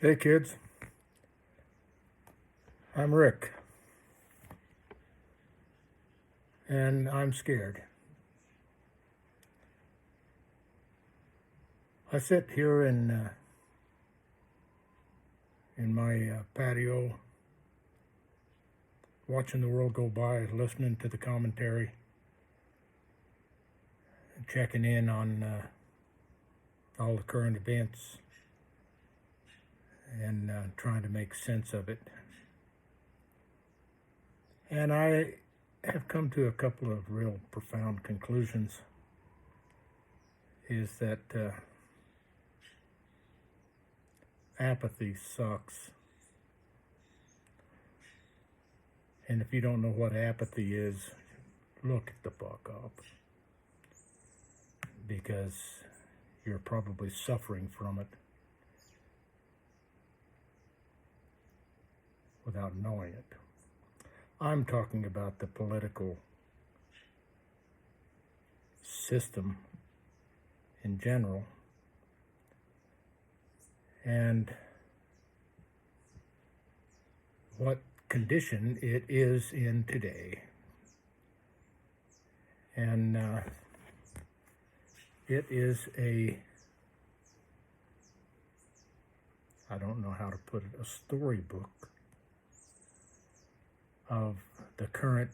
Hey kids, I'm Rick, and I'm scared. I sit here in my patio, watching the world go by, listening to the commentary, checking in on all the current events, and trying to make sense of it. And I have come to a couple of real profound conclusions. Is that apathy sucks. And if you don't know what apathy is, look the fuck up. Because you're probably suffering from it without knowing it. I'm talking about the political system in general, and what condition it is in today. And it is I don't know how to put it, a storybook of the current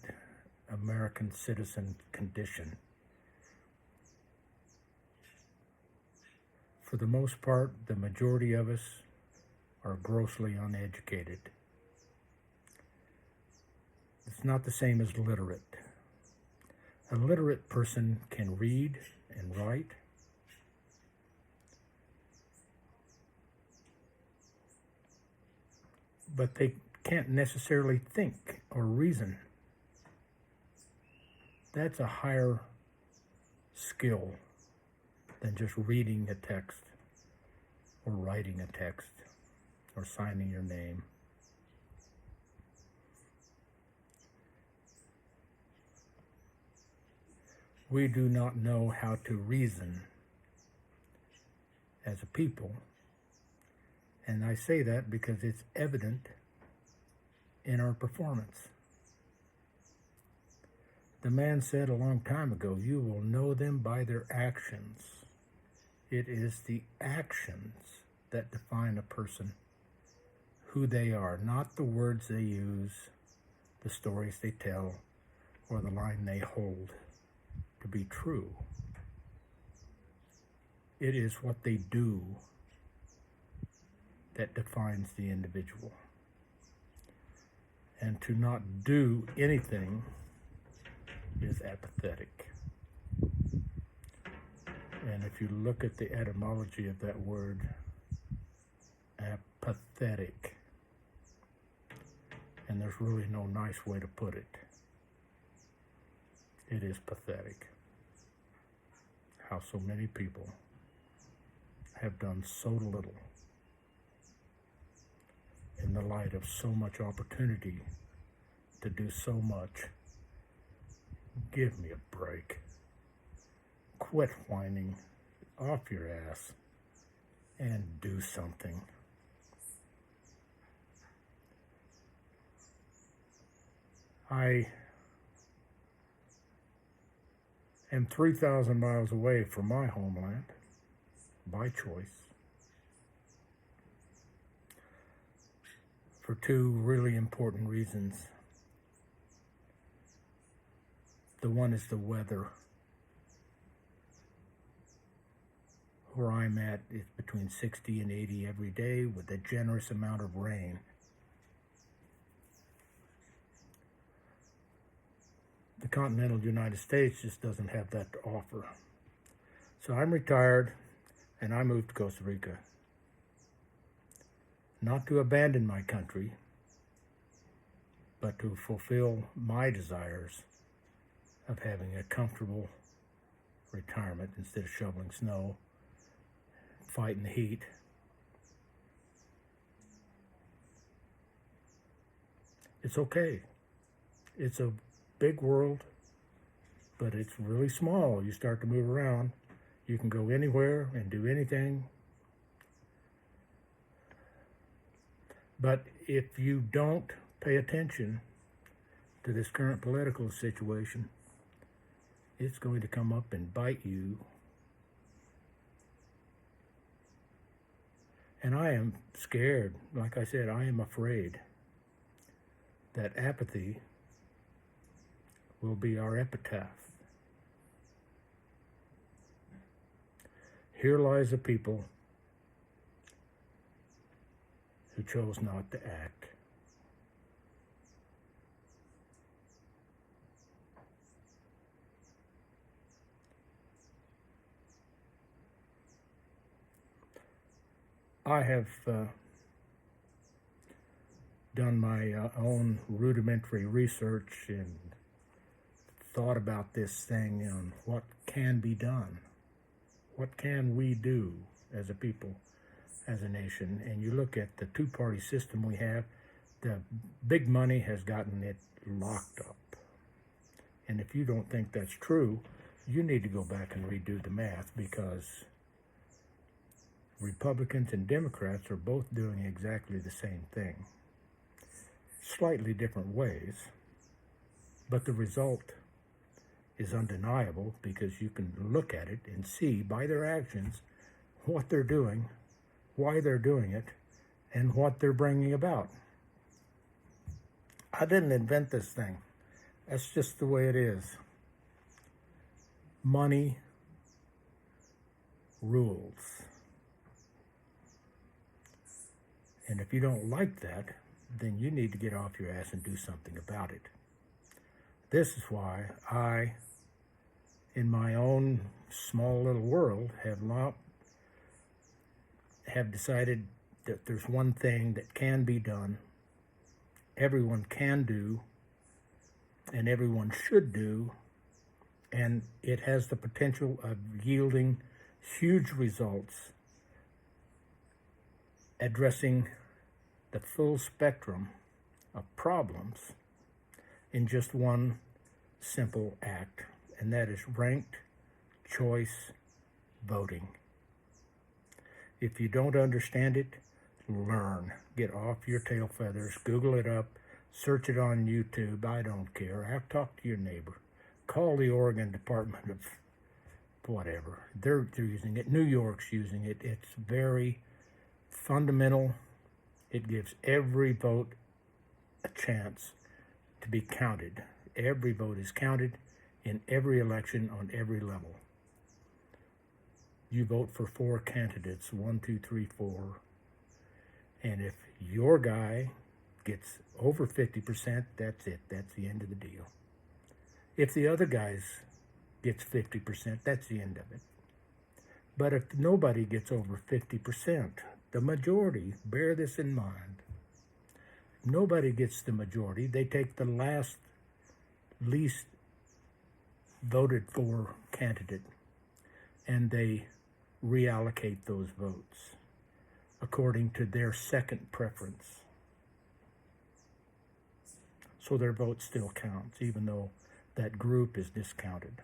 American citizen condition. For the most part, the majority of us are grossly uneducated. It's not the same as literate. A literate person can read and write, but they can't necessarily think or reason. That's a higher skill than just reading a text or writing a text or signing your name. We do not know how to reason as a people. And I say that because it's evident in our performance. The man said a long time ago, you will know them by their actions. It is the actions that define a person, who they are, not the words they use, the stories they tell, or the line they hold to be true. It is what they do that defines the individual. And to not do anything is apathetic. And if you look at the etymology of that word, apathetic, and there's really no nice way to put it, it is pathetic how so many people have done so little in the light of so much opportunity to do so much. Give me a break. Quit whining off your ass and do something. I am 3,000 miles away from my homeland by choice for two really important reasons. The one is the weather. Where I'm at is between 60 and 80 every day with a generous amount of rain. The continental United States just doesn't have that to offer. So I'm retired and I moved to Costa Rica. Not to abandon my country, but to fulfill my desires of having a comfortable retirement instead of shoveling snow, fighting the heat. It's okay. It's a big world, but it's really small. You start to move around, you can go anywhere and do anything. But if you don't pay attention to this current political situation, it's going to come up and bite you. And I am scared. Like I said, I am afraid that apathy will be our epitaph. Here lies a people who chose not to act. I have done my own rudimentary research and thought about this thing and what can be done. What can we do as a people, as a nation? And you look at the two-party system we have, the big money has gotten it locked up. And if you don't think that's true, you need to go back and redo the math, because Republicans and Democrats are both doing exactly the same thing. Slightly different ways, but the result is undeniable, because you can look at it and see by their actions what they're doing, why they're doing it, and what they're bringing about. I didn't invent this thing. That's just the way it is. Money rules. And if you don't like that, then you need to get off your ass and do something about it. This is why I, in my own small little world, have decided that there's one thing that can be done, everyone can do, and everyone should do, and it has the potential of yielding huge results, addressing the full spectrum of problems in just one simple act, and that is ranked choice voting. If you don't understand it, learn. Get off your tail feathers, Google it up, search it on YouTube, I don't care. Talk to your neighbor. Call the Oregon Department of whatever. They're using it. New York's using it. It's very fundamental. It gives every vote a chance to be counted. Every vote is counted in every election on every level. You vote for 4 candidates, 1, 2, 3, 4. And if your guy gets over 50%, that's it. That's the end of the deal. If the other guy gets 50%, that's the end of it. But if nobody gets over 50%, the majority, bear this in mind, nobody gets the majority. They take the least voted for candidate, and they reallocate those votes according to their second preference. So their vote still counts, even though that group is discounted.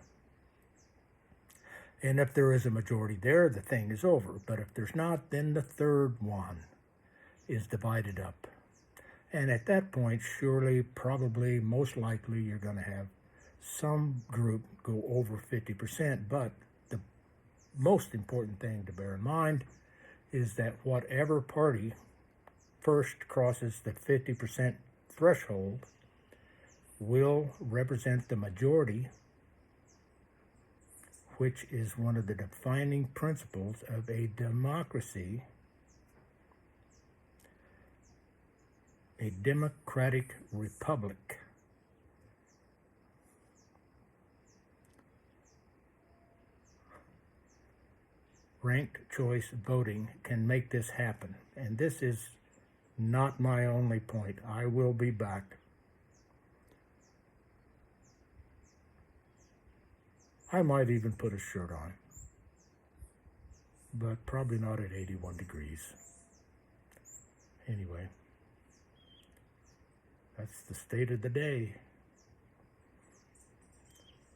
And if there is a majority there, the thing is over. But if there's not, then the third one is divided up. And at that point, surely, probably, most likely, you're going to have some group go over 50%. But the most important thing to bear in mind is that whatever party first crosses the 50% threshold will represent the majority, which is one of the defining principles of a democracy, a democratic republic. Ranked choice voting can make this happen. And this is not my only point. I will be back. I might even put a shirt on, but probably not at 81 degrees. Anyway, that's the state of the day.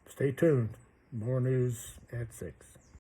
Stay tuned. More news at 6.